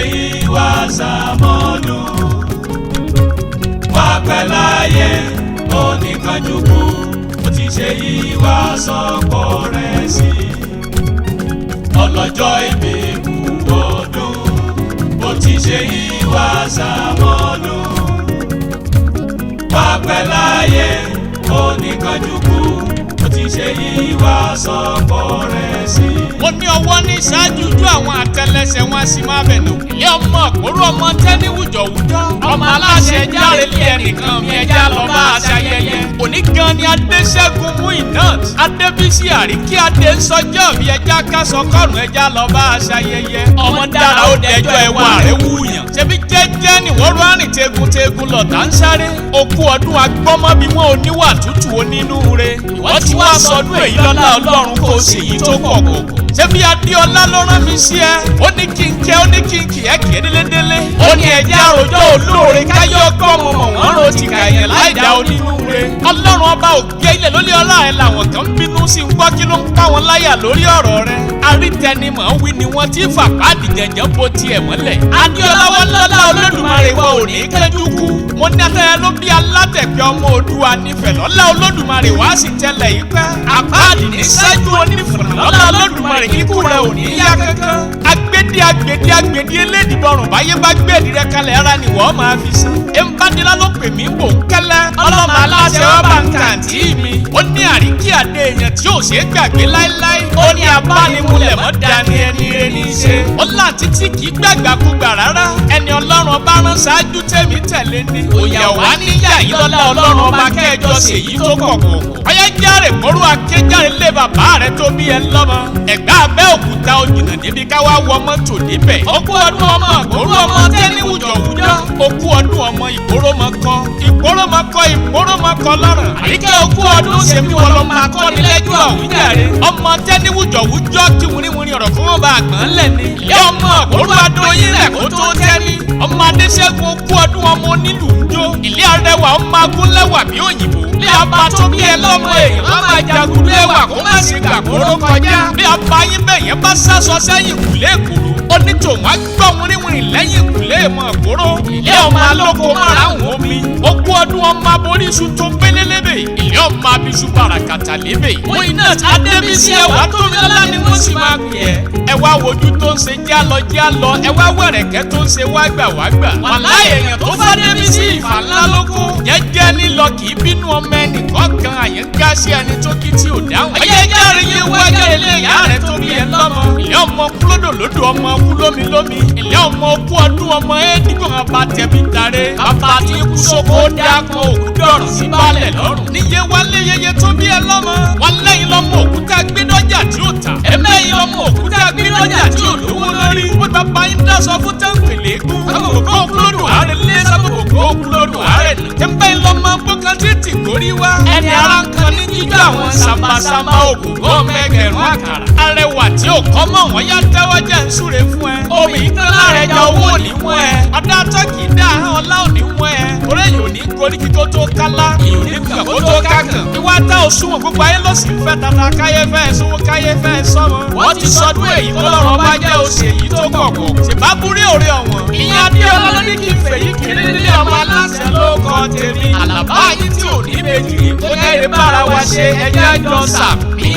ìwà sàmọ́dún. Wà pẹ́ láyé oníkanjúkú, ó ti ṣe ìwà sọ́kọ rẹ̀ sí. Ọlọ́jọ́ ìbí kú ọdún, ó ti ṣe ìwà sàmọ́dún. Wà pẹ́ láyé oníkanjúkú, ó ti ṣe ìwà sọ́kọ rẹ̀ sí. Ó ní ọwọ́ ní ṣáájú ojú àwọn àtẹlẹsẹ̀ wọn sì máa bẹ̀nù. Ilé ọmọ àkóró ọmọ tẹ́ni wùjọ̀wùjọ́. Ọmọ aláṣẹ járe lé ẹnìkan mi ẹja lọ bá aṣayẹyẹ. Òní gan ni Adéṣẹ́gun Muinat, Adébísí Àríkí Adé ń sọjọ́ bí ẹja kásọ kọ́rùn ẹja lọ bá aṣayẹyẹ. Ọmọ dára ó dẹjọ́ ẹwà rẹ̀ wúyàn. Ṣebí jẹ́jẹ́ ni wọ́n rú àrìn tegun-tegun lọ̀tá ń sáré. Okú ọdún agbọ́mọ́ bí wọn oníwà tútù onínúure. Ìwọ́n ti wá sọdún èyí lọ́lá Ọlọ́run kò sì yí tó pọ̀ kòkò. Ṣebí Adéọlá ló rán mi sí ẹ. Ó ní kí n kẹ́, ó ní kí n kì ẹ́ kì í délédélé. Ó ní ẹjẹ́ àròjọ́ olóore káyọ̀ gbọ́mọ̀ mọ̀ wọ́n ro ti kàyẹ̀ láìdá onínúure. Ọlọ́run ọba òkè ilẹ̀ lólé ọlá ẹ̀ làwọn kan bínú sí ń gbọ́ kí ló ń pa wọn láyà lórí ọ̀rọ̀ rẹ̀. Arítẹnimọ̀ wí ni wọ́n ti fàpáàdì jẹ̀jẹ̀ bó tiẹ̀ mọ́lẹ̀. Adéọlá wọn lọ́lá Olódùmarè wọn ò ní kẹ́jú kú. Mo ní atẹ́rẹ́ ló bí alátẹ̀pẹ́ ọmọ Oòduà nífẹ̀ẹ́ lọ́lá Olódùmarè wá sì tẹ́lẹ̀ yìí pẹ́. Àpáàdì ní ṣáájú onífẹ̀ẹ́ lọ́lá Olódùmarè kíkú rẹ̀ ò ní yá kankan. Agbèdí elédìbọrùn báyé bá gbèdì rẹ kalẹ̀ ara ni wọ́n máa fi san. Ẹnbádìlá ló pè mí bò ń kẹ́lẹ́. Ọlọ́mọ aláṣẹ ọba ń kàǹtì mi. Ó ní Àríkí Adé èèyàn tí ò ṣe é gbàgbé láéláé. Ó ní abánimúlẹ̀ mọ́ dání ẹni ẹni ṣe. Ó láǹtí tí kì í gbàgbàkúgbà rárá. Ẹni Ọlọ́run ọba rán ṣáájú tèmi tẹ̀lé ni. Òyà wá níyà yìí lọ́lá Ọlọ́run ọba kẹjọ ṣèyí tó kọ̀kọ̀. Ọyá járe mọ́rú akéjáre lé bàbá rẹ̀ tó bí ẹ lọ́mọ. Ẹ̀gbá Abẹ́òkúta òjìnà débi ká wá wọ mọ́tò débẹ̀. Okú ọdún ọmọ àgbòrò ọmọ tẹ́ni wùjọ̀wùjọ́. Okú ọdún ọmọ ìgboro mọ kọ. Ìgboro mọ kọ, ìgboro mọ kọ lọ́rùn. Àríkẹ́ okú ọdún ṣe mí wọ́n lọ máa kọ́ ni lẹ́jọ́ àwùjáre. Ọmọ tẹ́ni wùjọ̀wùjọ́ kí wúníwúní ọ̀rọ̀ fún wọn bá àgbọ̀n lẹ̀ ni. Ilé ọmọ àgbòrò adóyin rẹ̀ kó tó tẹ́ni. Ọmọ Adéṣẹ́gun okú ọdún ọmọ onílù ń jó. Ilé arẹwà ọmọ agúnlẹ̀wà bí òyìnbó. Bí abá tó bí ẹ lọ́mọ èèyàn má máa jagun lẹ́wà kó má sì gbàgbóró kọjá. Bí abá yín bẹ̀yẹn bá sásọ sẹ́yìn kùlé kùrú. Ó ní tòun á gbọ́ wúníwúní lẹ́yìn kùlé mọ̀ kóró. Ilé ọmọ alóko márùn-ún omi. Okú ọdún ọmọ aboríṣu tó gbélé lébè. Ilé ọmọ abiṣu bàràkàtà lébè. Muinat Adébísí ẹwà tó mi lọ́lá ni mo sì máa pè ẹ́. Ẹ wá wojú tó ń ṣe jálọ. Ẹ wá wẹ̀rẹ̀kẹ́ tó ń ṣe wágbà. Wàláhì èèyàn tó bá Débísí ìfà ńlá lóko. Jẹ́jẹ́ lílọ kì í bínú ọmọ ẹnìkan kan àyẹ̀ ń gá sí ẹni tó kí tí ò dáhùn. Ọyẹ́ járe yé wájà ilé ìyá rẹ̀ tó bí ẹ lọ́mọ. Ilé ọmọ kúlódò lódò ọmọ kú lómi. Ilé ọmọ okú ọdún ọmọ ẹ̀ẹ́dígbọ̀n bàbá tẹ̀mí tare. Bàbá tí kú sóko dákọ̀ òkú dọ̀rọ̀ sí balẹ̀ lọ́rùn. Níye wálé yeye tó bí ẹ lọ́mọ. Wọ́n lẹ́yìn lọ́mọ òkúta gbẹ́dọ́jà tí ó tà. Ẹ̀mẹ́yìn lọ́mọ òkúta gbẹ́dọ́jà tí ò lówó lórí. Ó bàbá yín dáṣọ fún tẹ́ǹpẹ̀lẹ́ gún. Sábòkò òkúlódò ààrẹ lé sábòkò òkúlódò ààrẹ nù. Tẹ́ǹpẹ̀yìn lọ́mọ gbọ́kàn títì kórí wá. Ẹni ara ń kan ní jíjọ àwọn sàmbàsàmbà ògùngọ́ mẹ́gẹ̀rún àkàrà. Arẹwà tí ò kọ́ mọ̀ wọ́n yá tẹ́wọ́ jẹ́ ń súre fún ẹ. Omi ìtàn lára ẹja owó ò ní wọ́n ẹ. Ọ̀dà tọ́kì dá ọlá ò ní wọ́n ẹ. Orí yìí ò ní korí kí tó tó kálá. Ìyò ní kàn kó tó kákàn. Ìwà tá òṣùwọ̀n gbogbo ayé ló sì ń fẹ́ tata káyé fẹ́ sówó káyé fẹ́ sọ́mọ. Wọ́n ti sọdún èyí tó lọ́rọ̀ bá jẹ́ oṣù èyí tó kọ̀kọ̀. Ṣèbá búrí òre ọ̀wọ̀n. Ìyá Adéọlá ló ní kí n fèyí kiri nílé ọmọ aláṣẹ ló kọ́ tèmi. Àlàbá yìí tí ò ní méjì kó kẹ́rẹ́ bára wa ṣe ẹjẹ́ jọ sàmì.